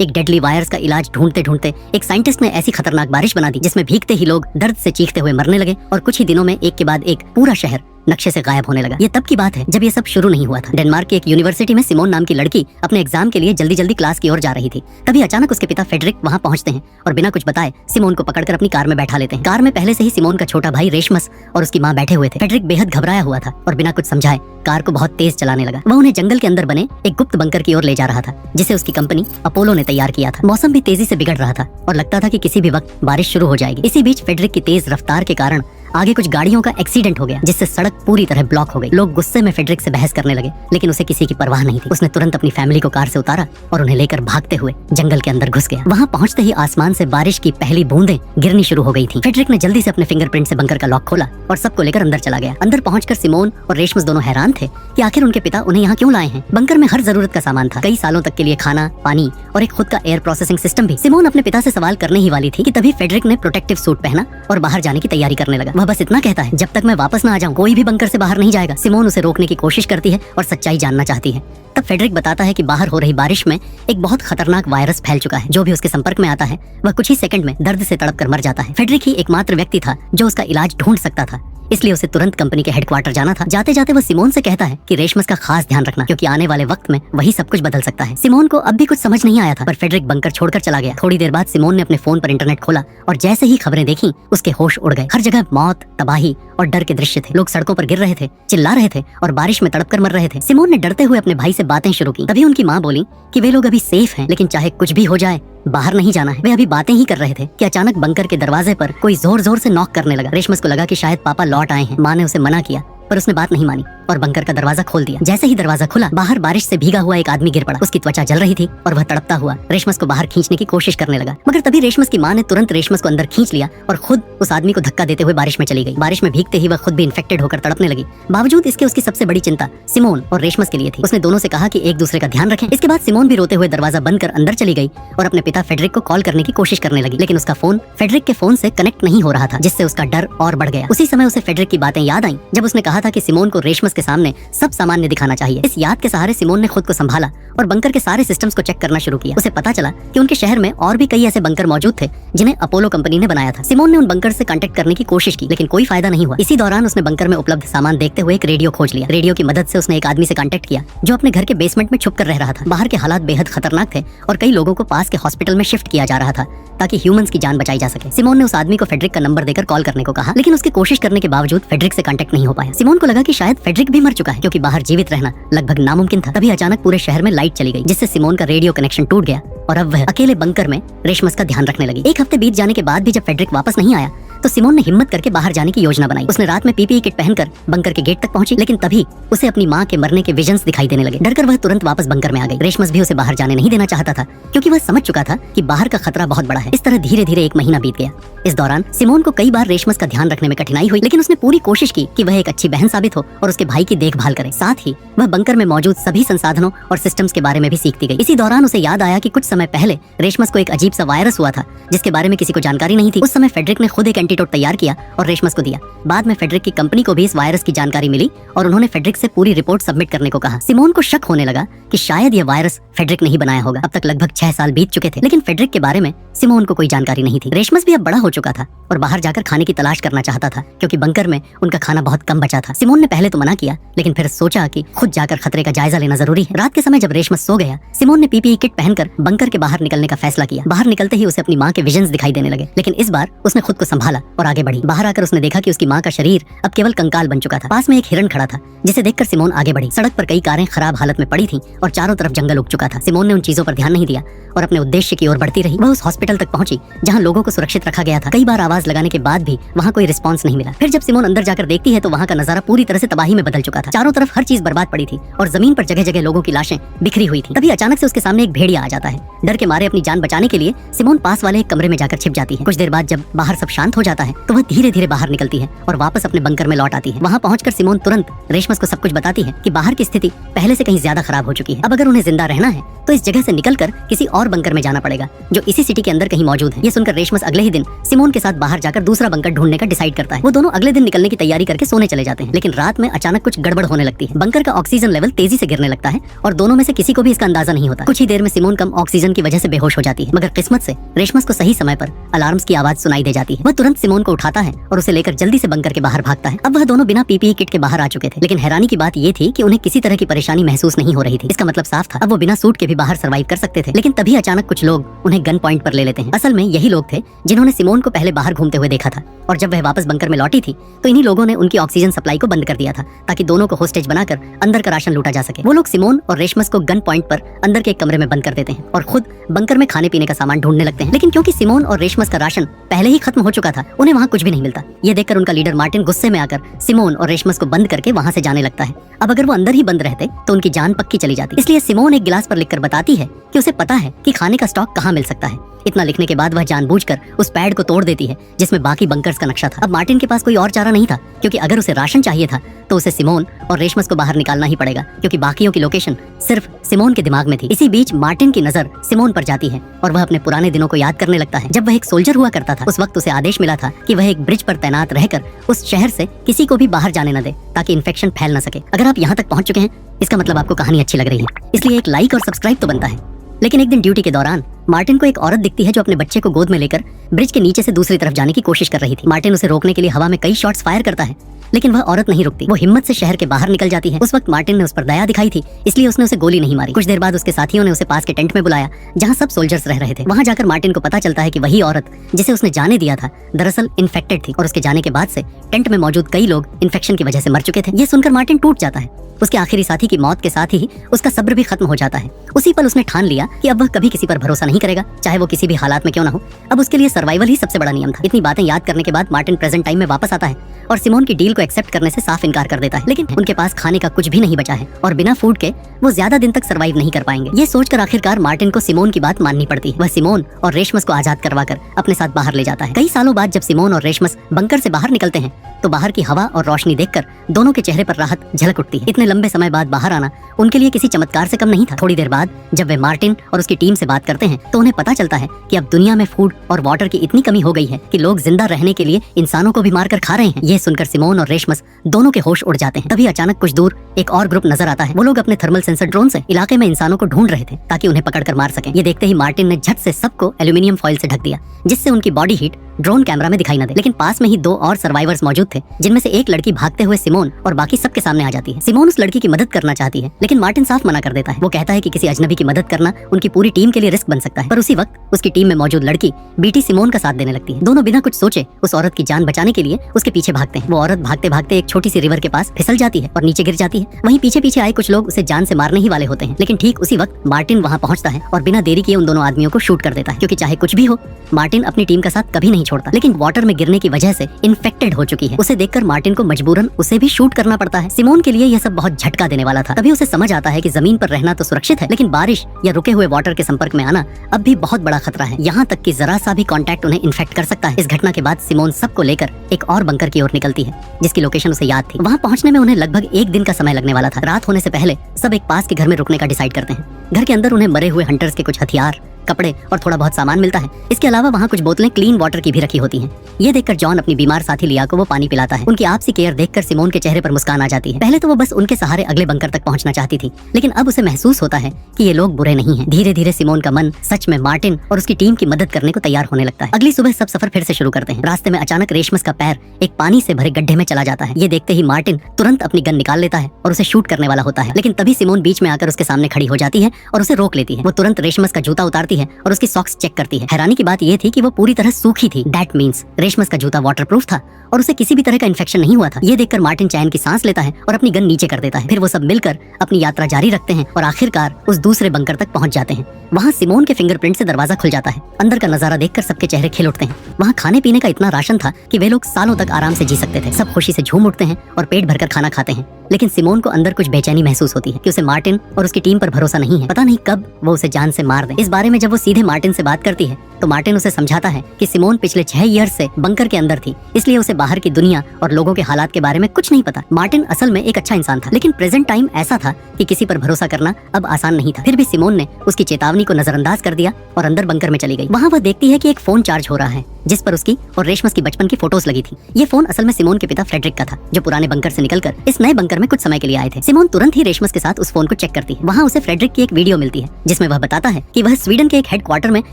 एक deadly virus का इलाज ढूंढते ढूंढते एक साइंटिस्ट ने ऐसी खतरनाक बारिश बना दी जिसमें भीगते ही लोग दर्द से चीखते हुए मरने लगे और कुछ ही दिनों में एक के बाद एक पूरा शहर नक्शे से गायब होने लगा। ये तब की बात है जब ये सब शुरू नहीं हुआ था। डेनमार्क की एक यूनिवर्सिटी में सिमोन नाम की लड़की अपने एग्जाम के लिए जल्दी जल्दी क्लास की ओर जा रही थी। तभी अचानक उसके पिता फेडरिक वहाँ पहुँचते हैं और बिना कुछ बताए सिमोन को पकड़कर अपनी कार में बैठा लेते हैं। कार में पहले से ही सिमोन का छोटा भाई रेशमस और उसकी माँ बैठे हुए थे। फेडरिक बेहद घबराया हुआ था और बिना कुछ समझाए कार को बहुत तेज चलाने लगा। वह उन्हें जंगल के अंदर बने एक गुप्त बंकर की ओर ले जा रहा था जिसे उसकी कंपनी अपोलो ने तैयार किया था। मौसम भी तेजी से बिगड़ रहा था और लगता था कि किसी भी वक्त बारिश शुरू हो जाएगी। इसी बीच फेडरिक की तेज रफ्तार के कारण आगे कुछ गाड़ियों का एक्सीडेंट हो गया जिससे सड़क पूरी तरह ब्लॉक हो गई। लोग गुस्से में फेडरिक से बहस करने लगे लेकिन उसे किसी की परवाह नहीं थी। उसने तुरंत अपनी फैमिली को कार से उतारा और उन्हें लेकर भागते हुए जंगल के अंदर घुस गया। वहाँ पहुँचते ही आसमान से बारिश की पहली बूंदें गिरनी शुरू हो गई थी। फेडरिक ने जल्दी से अपने फिंगरप्रिंट से बंकर का लॉक खोला और सबको लेकर अंदर चला गया। अंदर पहुंचकर सिमोन और रेशमस दोनों हैरान थे कि आखिर उनके पिता उन्हें यहाँ क्यों लाए हैं। बंकर में हर जरूरत का सामान था, कई सालों तक के लिए खाना, पानी और एक खुद का एयर प्रोसेसिंग सिस्टम भी। सिमोन अपने पिता से सवाल करने ही वाली थी कि तभी फेडरिक ने प्रोटेक्टिव सूट पहना और बाहर जाने की तैयारी करने लगा। वह बस इतना कहता है, जब तक मैं वापस ना आ जाऊं कोई भी बंकर से बाहर नहीं जाएगा। सिमोन उसे रोकने की कोशिश करती है और सच्चाई जानना चाहती है। तब फेडरिक बताता है कि बाहर हो रही बारिश में एक बहुत खतरनाक वायरस फैल चुका है। जो भी उसके संपर्क में आता है वह कुछ ही सेकंड में दर्द से तड़प कर मर जाता है। फेडरिक ही एकमात्र व्यक्ति था जो उसका इलाज ढूंढ सकता था, इसलिए उसे तुरंत कंपनी के हेडक्वार्टर जाना था। जाते जाते वह सिमोन से कहता है कि रेशमस का खास ध्यान रखना क्योंकि आने वाले वक्त में वही सब कुछ बदल सकता है। सिमोन को अब भी कुछ समझ नहीं आया था पर फेडरिक बंकर छोड़कर चला गया। थोड़ी देर बाद सिमोन ने अपने फोन पर इंटरनेट खोला और जैसे ही खबरें देखी उसके होश उड़ गए। हर जगह मौत, तबाही और डर के दृश्य थे। लोग सड़कों पर गिर रहे थे, चिल्ला रहे थे और बारिश में तड़पकर मर रहे थे। सिमोन ने डरते हुए अपने भाई से बातें शुरू की। तभी उनकी माँ बोली कि वे लोग अभी सेफ हैं लेकिन चाहे कुछ भी हो जाए बाहर नहीं जाना है। वे अभी बातें ही कर रहे थे कि अचानक बंकर के दरवाजे पर कोई जोर जोर से नॉक करने लगा। रेशमस को लगा कि शायद पापा लौट आए हैं। माँ ने उसे मना किया पर उसने बात नहीं मानी और बंकर का दरवाजा खोल दिया। जैसे ही दरवाजा खुला बाहर बारिश से भीगा हुआ एक आदमी गिर पड़ा। उसकी त्वचा जल रही थी और वह तड़पता हुआ रेशमस को बाहर खींचने की कोशिश करने लगा। मगर तभी रेशमस की माँ ने तुरंत रेशमस को अंदर खींच लिया और खुद उस आदमी को धक्का देते हुए बारिश में चली गई। बारिश में भीगते ही वह खुद भी इन्फेक्टेड होकर तड़पने लगी। बावजूद इसके उसकी सबसे बड़ी चिंता सिमोन और रेशमस के लिए थी। उसने दोनों से कहा कि एक दूसरे का ध्यान रखें। इसके बाद सिमोन भी रोते हुए दरवाजा बंद कर अंदर चली गई और अपने पिता फेडरिक को कॉल करने की कोशिश करने लगी लेकिन उसका फोन फेडरिक के फोन से कनेक्ट नहीं हो रहा था जिससे उसका डर और बढ़ गया। उसी समय उसे फेडरिक की बातें याद आई जब उसने कहा था कि सिमोन को रेशमस के सामने सब सामान्य दिखाना चाहिए। इस याद के सहारे सिमोन ने खुद को संभाला और बंकर के सारे सिस्टम्स को चेक करना शुरू किया। उसे पता चला कि उनके शहर में और भी कई ऐसे बंकर मौजूद थे जिन्हें अपोलो कंपनी ने बनाया था। सिमोन ने उन बंकर से कांटेक्ट करने की कोशिश की लेकिन कोई फायदा नहीं हुआ। इसी दौरान उसने बंकर में उपलब्ध सामान देखते हुए एक रेडियो खोज लिया। रेडियो की मदद से उसने एक आदमी से कांटेक्ट किया जो अपने घर के बेसमेंट में छुप कर रह रहा था। बाहर के हालात बेहद खतरनाक थे और कई लोगों को पास के हॉस्पिटल में शिफ्ट किया जा रहा था ताकि ह्यूमंस की जान बचाई जा सके। सिमोन ने उस आदमी को फेडरिक का नंबर देकर कॉल करने को कहा लेकिन उसकी कोशिश करने के बावजूद फेडरिक से कांटेक्ट नहीं हो पाया। सिमोन को लगा कि शायद फेडरिक भी मर चुका है क्योंकि बाहर जीवित रहना लगभग नामुमकिन था। तभी अचानक पूरे शहर में लाइट चली गई जिससे सिमोन का रेडियो कनेक्शन टूट गया और अब वह अकेले बंकर में रेशमस का ध्यान रखने लगी। एक हफ्ते बीत जाने के बाद भी जब फेडरिक वापस नहीं आया तो सिमोन ने हिम्मत करके बाहर जाने की योजना बनाई। उसने रात में पीपीई किट पहनकर बंकर के गेट तक पहुंची लेकिन तभी उसे अपनी माँ के मरने के विजन्स दिखाई देने लगे। डरकर वह तुरंत वापस बंकर में आ गई। रेशमस भी उसे बाहर जाने नहीं देना चाहता था क्योंकि वह समझ चुका था कि बाहर का खतरा बहुत बड़ा है। इस तरह धीरे धीरे एक महीना बीत गया। इस दौरान सिमोन को कई बार रेशमस का ध्यान रखने में कठिनाई हुई लेकिन उसने पूरी कोशिश की कि वह एक अच्छी बहन साबित हो और उसके भाई की देखभाल करे। साथ ही वह बंकर में मौजूद सभी संसाधनों और सिस्टम्स के बारे में भी सीखती गई। इसी दौरान उसे याद आया कि कुछ समय पहले रेशमस को एक अजीब सा वायरस हुआ था जिसके बारे में किसी को जानकारी नहीं थी। उस समय फेडरिक ने खुद एक एंटीडोट तैयार किया और रेशमस को दिया। बाद में फेडरिक की कंपनी को भी इस वायरस की जानकारी मिली और उन्होंने फेडरिक से पूरी रिपोर्ट सबमिट करने को कहा। सिमोन को शक होने लगा कि शायद यह वायरस फेडरिक ने ही बनाया होगा। अब तक लगभग 6 साल बीत चुके थे लेकिन फेडरिक के बारे में सिमोन को कोई जानकारी नहीं थी। रेशमस भी अब बड़ा हो चुका था और बाहर जाकर खाने की तलाश करना चाहता था क्योंकि बंकर में उनका खाना बहुत कम बचा था। सिमोन ने पहले तो मना किया लेकिन फिर सोचा कि खुद जाकर खतरे का जायजा लेना जरूरी है। रात के समय जब रेशमस सो गया सिमोन ने पीपीई किट पहनकर बंकर के बाहर निकलने का फैसला किया। बाहर निकलते ही उसे अपनी माँ के विजन्स दिखाई देने लगे लेकिन इस बार उसने खुद को संभाला और आगे बढ़ी। बाहर आकर उसने देखा कि उसकी माँ का शरीर अब केवल कंकाल बन चुका था। पास में एक हिरण खड़ा था जिसे देखकर सिमोन आगे बढ़ी। सड़क पर कई कारें खराब हालत में पड़ी थीं और चारों तरफ जंगल उग चुका था। सिमोन ने उन चीजों पर ध्यान नहीं दिया और अपने उद्देश्य की ओर बढ़ती रही। वह उस हॉस्पिटल तक पहुंची जहां लोगों को सुरक्षित रखा गया था। कई बार आवाज लगाने के बाद भी वहां कोई रिस्पांस नहीं मिला। फिर जब सिमोन अंदर जाकर देखती है तो वहां का नजारा पूरी तरह से तबाही में बदल चुका था। चारों तरफ हर चीज बर्बाद पड़ी थी और जमीन पर जगह जगह लोगों की लाशें बिखरी हुई थी। तभी अचानक से उसके सामने एक भेड़िया आ जाता है। डर के मारे अपनी जान बचाने के लिए सिमोन पास वाले एक कमरे में जाकर छिप जाती है। कुछ देर बाद जब बाहर सब शांत हो जाता है तो वह धीरे धीरे बाहर निकलती है और वापस अपने बंकर में लौट आती है। वहाँ पहुंचकर सिमोन तुरंत रेशमस को सब कुछ बताती है कि बाहर की स्थिति पहले से कहीं ज्यादा खराब हो चुकी है। अब अगर उन्हें जिंदा रहना है तो इस जगह से निकलकर किसी और बंकर में जाना पड़ेगा जो इसी सिटी के अंदर कहीं मौजूद है। ये सुनकर रेशमस अगले ही दिन सिमोन के साथ बाहर जाकर दूसरा बंकर ढूंढने का डिसाइड करता है। वो दोनों अगले दिन निकलने की तैयारी करके सोने चले जाते हैं, लेकिन रात में अचानक कुछ गड़बड़ होने लगती है। बंकर का ऑक्सीजन लेवल तेजी से गिरने लगता है और दोनों में से किसी को भी इसका अंदाजा नहीं होता। कुछ ही देर में सिमोन कम ऑक्सीजन की वजह से बेहोश हो जाती है, मगर किस्मत से रेशमस को सही समय पर अलार्म्स की आवाज सुनाई दे जाती है। वह तुरंत सिमोन को उठाता है और उसे लेकर जल्दी से बंकर के बाहर भागता है। अब वह दोनों बिना पीपीई किट के बाहर आ चुके थे, लेकिन हैरानी की बात ये थी कि उन्हें किसी तरह की परेशानी महसूस नहीं हो रही थी। इसका मतलब साफ था, अब वो बिना सूट के भी बाहर सर्वाइव कर सकते थे। लेकिन तभी अचानक कुछ लोग उन्हें गन पॉइंट पर ले लेते हैं। असल में यही लोग थे जिन्होंने सिमोन को पहले बाहर घूमते हुए देखा था, और जब वह वापस बंकर में लौटी थी तो इन्हीं लोगों ने उनकी ऑक्सीजन सप्लाई को बंद कर दिया था ताकि दोनों को होस्टेज बनाकर अंदर का राशन लूटा जा सके। वो लोग सिमोन और रेशमस को गन पॉइंट पर अंदर के एक कमरे में बंद कर देते हैं और खुद बंकर में खाने पीने का सामान ढूंढने लगते हैं। लेकिन क्योंकि सिमोन और रेशमस का राशन पहले ही खत्म हो चुका था, उन्हें वहाँ कुछ भी नहीं मिलता। ये देखकर उनका लीडर मार्टिन गुस्से में आकर सिमोन और रेशमस को बंद करके वहाँ से जाने लगता है। अब अगर वो अंदर ही बंद रहते तो उनकी जान पक्की चली जाती। इसलिए सिमोन एक गिलास पर लिखकर बताती है कि उसे पता है कि खाने का स्टॉक कहाँ मिल सकता है। इतना लिखने के बाद वह जानबूझकर उस पैड को तोड़ देती है जिसमें बाकी बंकर्स का नक्शा था। अब मार्टिन के पास कोई और चारा नहीं था, क्योंकि अगर उसे राशन चाहिए था तो उसे सिमोन और रेशमस को बाहर निकालना ही पड़ेगा, क्योंकि बाकियों की लोकेशन सिर्फ सिमोन के दिमाग में थी। इसी बीच मार्टिन की नजर सिमोन पर जाती है और वह अपने पुराने दिनों को याद करने लगता है। जब वह एक सोल्जर हुआ करता था, उस वक्त उसे आदेश मिला था कि वह एक ब्रिज पर तैनात रहकर उस शहर से किसी को भी बाहर जाने न दे ताकि इन्फेक्शन फैल न सके। अगर आप यहाँ तक पहुंच चुके हैं, इसका मतलब आपको कहानी अच्छी लग रही है, इसलिए एक लाइक और सब्सक्राइब तो बनता है। लेकिन एक दिन ड्यूटी के दौरान मार्टिन को एक औरत दिखती है जो अपने बच्चे को गोद में लेकर ब्रिज के नीचे से दूसरी तरफ जाने की कोशिश कर रही थी। मार्टिन उसे रोकने के लिए हवा में कई शॉट्स फायर करता है, लेकिन वह औरत नहीं रुकती। वो हिम्मत से शहर के बाहर निकल जाती है। उस वक्त मार्टिन ने उस पर दया दिखाई थी, इसलिए उसने उसे गोली नहीं मारी। कुछ देर बाद उसके साथियों ने उसे पास के टेंट में बुलाया जहाँ सब सोल्जर्स रह रहे थे। वहाँ जाकर मार्टिन को पता चलता है कि वही औरत जिसे उसने जाने दिया था दरअसल इन्फेक्टेड थी, और उसके जाने के बाद से टेंट में मौजूद कई लोग इन्फेक्शन की वजह से मर चुके थे। ये सुनकर मार्टिन टूट जाता है। उसके आखिरी साथी की मौत के साथ ही उसका सब्र भी खत्म हो जाता है। उसी पल उसने ठान लिया कि अब वह कभी किसी पर भरोसा नहीं करेगा, चाहे वो किसी भी हालात में क्यों ना हो। अब उसके लिए सर्वाइवल ही सबसे बड़ा नियम था। इतनी बातें याद करने के बाद मार्टिन प्रेजेंट टाइम में वापस आता है और सिमोन की डील को एक्सेप्ट करने से साफ इनकार कर देता है। लेकिन उनके पास खाने का कुछ भी नहीं बचा है और बिना फूड के वो ज्यादा दिन तक सर्वाइव नहीं कर पाएंगे। ये सोचकर आखिरकार मार्टिन को सिमोन की बात माननी पड़ती है। वह सिमोन और रेशमस को आजाद करवाकर अपने साथ बाहर ले जाता है। कई सालों बाद जब सिमोन और रेशमस बंकर से बाहर निकलते हैं तो बाहर की हवा और रोशनी देखकर दोनों के चेहरे पर राहत झलक उठती है। इतने लंबे समय बाद बाहर आना उनके लिए किसी चमत्कार से कम नहीं था। थोड़ी देर बाद जब वे मार्टिन और उसकी टीम से बात करते हैं तो उन्हें पता चलता है कि अब दुनिया में फूड और वाटर की इतनी कमी हो गई है कि लोग जिंदा रहने के लिए इंसानों को भी मारकर खा रहे हैं। ये सुनकर सिमोन और रेशमस दोनों के होश उड़ जाते हैं। तभी अचानक कुछ दूर एक और ग्रुप नजर आता है। वो लोग अपने थर्मल सेंसर ड्रोन से इलाके में इंसानों को ढूंढ रहे थे ताकि उन्हें पकड़कर मार सकें। ये देखते ही मार्टिन ने झट से सबको एल्यूमिनियम फॉइल से ढक दिया, जिससे उनकी बॉडी हीट ड्रोन कैमरा में दिखाई न दे। लेकिन पास में ही दो और सर्वाइवर्स मौजूद थे, जिनमें से एक लड़की भागते हुए सिमोन और बाकी सबके सामने आ जाती है। सिमोन उस लड़की की मदद करना चाहती है, लेकिन मार्टिन साफ मना कर देता है। वो कहता है कि किसी अजनबी की मदद करना उनकी पूरी टीम के लिए रिस्क बन सकता है। पर उसी वक्त उसकी टीम में मौजूद लड़की बीटी सिमोन का साथ देने लगती है। दोनों बिना कुछ सोचे उस औरत की जान बचाने के लिए उसके पीछे भागते हैं। वो औरत भागते भागते एक छोटी सी रिवर के पास फिसल जाती है और नीचे गिर जाती है। वहीं पीछे पीछे आए कुछ लोग उसे जान से मारने ही वाले होते हैं, लेकिन ठीक उसी वक्त मार्टिन वहाँ पहुँचता है और बिना देरी किए उन दोनों आदमियों को शूट कर देता है, क्योंकि चाहे कुछ भी हो मार्टिन अपनी टीम का साथ कभी नहीं छोड़ता। लेकिन वाटर में गिरने की वजह से इन्फेक्टेड हो चुकी है। उसे देखकर मार्टिन को मजबूरन उसे भी शूट करना पड़ता है। सिमोन के लिए यह सब बहुत झटका देने वाला था। तभी उसे समझ आता है कि जमीन पर रहना तो सुरक्षित है, लेकिन बारिश या रुके हुए वाटर के संपर्क में आना अब भी बहुत बड़ा खतरा है। यहाँ तक कि जरा सा भी कांटेक्ट उन्हें इन्फेक्ट कर सकता है। इस घटना के बाद सिमोन सबको लेकर एक और बंकर की ओर निकलती है, जिसकी लोकेशन उसे याद थी। वहाँ पहुँचने में उन्हें लगभग एक दिन का समय लगने वाला था। रात होने से पहले सब एक पास के घर में रुकने का डिसाइड करते हैं। घर के अंदर उन्हें मरे हुए हंटर्स के कुछ हथियार, कपड़े और थोड़ा बहुत सामान मिलता है। इसके अलावा वहाँ कुछ बोतलें क्लीन वाटर की भी रखी होती हैं। ये देखकर जॉन अपनी बीमार साथी लिया को वो पानी पिलाता है। उनकी आपसी केयर देखकर सिमोन के चेहरे पर मुस्कान आ जाती है। पहले तो वो बस उनके सहारे अगले बंकर तक पहुंचना चाहती थी, लेकिन अब उसे महसूस होता है कि ये लोग बुरे नहीं हैं। धीरे धीरे सिमोन का मन सच में मार्टिन और उसकी टीम की मदद करने को तैयार होने लगता है। अगली सुबह सब सफर फिर से शुरू करते हैं। रास्ते में अचानक रेशमस का पैर एक पानी से भरे गड्ढे में चला जाता है। ये देखते ही मार्टिन तुरंत अपनी गन निकाल लेता है और उसे शूट करने वाला होता है, लेकिन तभी सिमोन बीच में आकर उसके सामने खड़ी हो जाती है और उसे रोक लेती है। वो तुरंत रेशमस का जूता उतारती है और उसकी सॉक्स चेक करती है। हैरानी की बात यह थी कि वो पूरी तरह सूखी थी। दैट मींस रेशमस का जूता वाटरप्रूफ था और उसे किसी भी तरह का इन्फेक्शन नहीं हुआ था। ये देखकर मार्टिन चैन की सांस लेता है और अपनी गन नीचे कर देता है। फिर वो सब मिलकर अपनी यात्रा जारी रखते हैं और आखिरकार उस दूसरे बंकर तक पहुंच जाते हैं। वहाँ सिमोन के फिंगरप्रिंट से दरवाजा खुल जाता है। अंदर का नजारा देखकर सबके चेहरे खिल उठते हैं। वहाँ खाने पीने का इतना राशन था कि वे लोग सालों तक आराम से जी सकते थे। सब खुशी से झूम उठते हैं और पेट भरकर खाना खाते हैं, लेकिन सिमोन को अंदर कुछ बेचैनी महसूस होती है कि उसे मार्टिन और उसकी टीम पर भरोसा नहीं है। पता नहीं कब वो उसे जान से मार दे। इस बारे में जब वो सीधे मार्टिन से बात करती है तो मार्टिन उसे समझाता है कि सिमोन पिछले 6 ईयर्स से बंकर के अंदर थी, इसलिए उसे बाहर की दुनिया और लोगों के हालात के बारे में कुछ नहीं पता। मार्टिन असल में एक अच्छा इंसान था, लेकिन प्रेजेंट टाइम ऐसा था कि किसी पर भरोसा करना अब आसान नहीं था। फिर भी सिमोन ने उसकी चेतावनी को नजरअंदाज कर दिया और अंदर बंकर में चली गई। वहाँ वह देखती है कि एक फोन चार्ज हो रहा है जिस पर उसकी और रेशमस की बचपन की फोटोज लगी थी। ये फोन असल में सिमोन के पिता फ्रेडरिक का था, जो पुराने बंकर से निकलकर इस नए बंकर में कुछ समय के लिए आए थे। सिमोन तुरंत ही रेशमस के साथ उस फोन को चेक करती है। वहाँ उसे फ्रेडरिक की एक वीडियो मिलती है जिसमें वह बताता है कि वह स्वीडन के एक हेडक्वार्टर में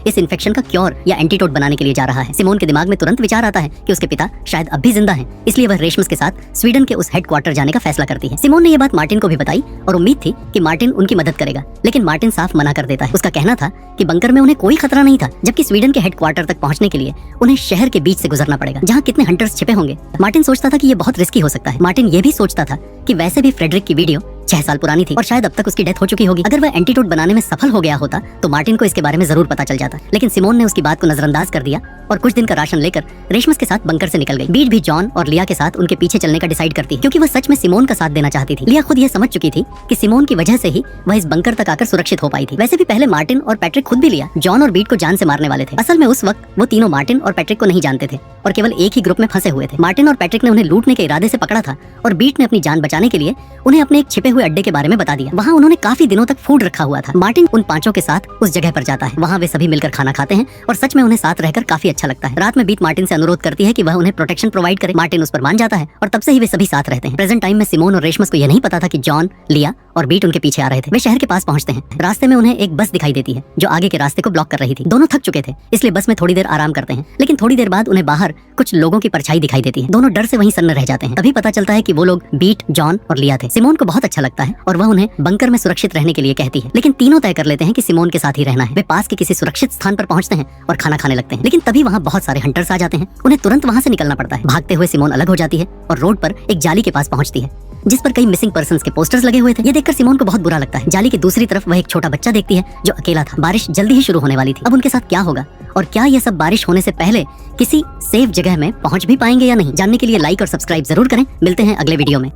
इस इन्फेक्शन का क्योर या एंटीडोट बनाने के लिए जा रहा है। सिमोन के दिमाग में तुरंत विचार आता है कि उसके पिता शायद अब भी जिंदा हैं, इसलिए वह रेशमस के साथ स्वीडन के उस हेडक्वार्टर जाने का फैसला करती है। सिमोन ने यह बात मार्टिन को भी बताई और उम्मीद थी कि मार्टिन उनकी मदद करेगा, लेकिन मार्टिन साफ मना कर देता है। उसका कहना था कि बंकर में उन्हें कोई खतरा नहीं था, जबकि स्वीडन के हेडक्वार्टर तक पहुंचने के लिए उन्हें शहर के बीच से गुजरना पड़ेगा जहां कितने हंटर्स छिपे होंगे। मार्टिन सोचता था कि ये बहुत रिस्की हो सकता है। मार्टिन ये भी सोचता था कि वैसे भी फ्रेडरिक की वीडियो 6 साल पुरानी थी और शायद अब तक उसकी डेथ हो चुकी होगी। अगर वह एंटीडोट बनाने में सफल हो गया होता तो मार्टिन को इसके बारे में जरूर पता चल जाता, लेकिन सिमोन ने उसकी बात को नजरअंदाज कर दिया और कुछ दिन का राशन लेकर रेशमस के साथ बंकर से निकल गई। बीट भी जॉन और लिया के साथ उनके पीछे चलने का डिसाइड करती है, क्योंकि वह सच में सिमोन का साथ देना चाहती थी। लिया खुद ये समझ चुकी थी कि सिमोन की वजह से ही वह इस बंकर तक आकर सुरक्षित हो पाई थी। वैसे भी पहले मार्टिन और पैट्रिक खुद भी लिया, जॉन और बीट को जान से मारने वाले थे। असल में उस वक्त वो तीनों मार्टिन और पैट्रिक को नहीं जानते थे और केवल एक ही ग्रुप में फंसे हुए थे। मार्टिन और पैट्रिक ने उन्हें लूटने के इरादे से पकड़ा था और बीट ने अपनी जान बचाने के लिए उन्हें अपने एक छिपे हुए अड्डे के बारे में बता दिया। वहाँ उन्होंने काफी दिनों तक फूड रखा हुआ था। मार्टिन उन 5 के साथ उस जगह पर जाता है। वहाँ वे सभी मिलकर खाना खाते हैं और सच में उन्हें साथ रहकर काफी अच्छा लगता है। रात में बीट मार्टिन से अनुरोध करती है कि वह उन्हें प्रोटेक्शन प्रोवाइड करे। मार्टिन उस पर मान जाता है और तब से ही वे सभी साथ रहते हैं। प्रेजेंट टाइम में सिमोन और रेशमस को यह नहीं पता था कि जॉन, लिया और बीट उनके पीछे आ रहे थे। वे शहर के पास पहुंचते हैं। रास्ते में उन्हें एक बस दिखाई देती है जो आगे के रास्ते को ब्लॉक कर रही थी। दोनों थक चुके थे, इसलिए बस में थोड़ी देर आराम करते हैं, लेकिन थोड़ी देर बाद उन्हें बाहर कुछ लोगों की परछाई दिखाई देती है। दोनों डर से वहीं सन्न रह जाते हैं। तभी पता चलता है कि वो लोग बीट, जॉन और लिया थे। सिमोन को बहुत अच्छा लगता है और वह उन्हें बंकर में सुरक्षित रहने के लिए कहती है, लेकिन तीनों तय कर लेते हैं कि सिमोन के साथ ही रहना है। वे पास के किसी सुरक्षित स्थान पर पहुंचते हैं और खाना खाने लगते हैं, लेकिन तभी वहाँ बहुत सारे हंटर्स आ जाते हैं। उन्हें तुरंत वहाँ से निकलना पड़ता है। भागते हुए सिमोन अलग हो जाती है और रोड पर एक जाली के पास पहुंचती है जिस पर कई मिसिंग पर्सन्स के पोस्टर्स लगे हुए थे। ये देखकर सिमोन को बहुत बुरा लगता है। जाली की दूसरी तरफ वह एक छोटा बच्चा देखती है जो अकेला था। बारिश जल्दी ही शुरू होने वाली थी। अब उनके साथ क्या होगा और क्या ये सब बारिश होने से पहले किसी सेफ जगह में पहुंच भी पाएंगे या नहीं, जानने के लिए लाइक और सब्सक्राइब जरूर करें। मिलते हैं अगले वीडियो में।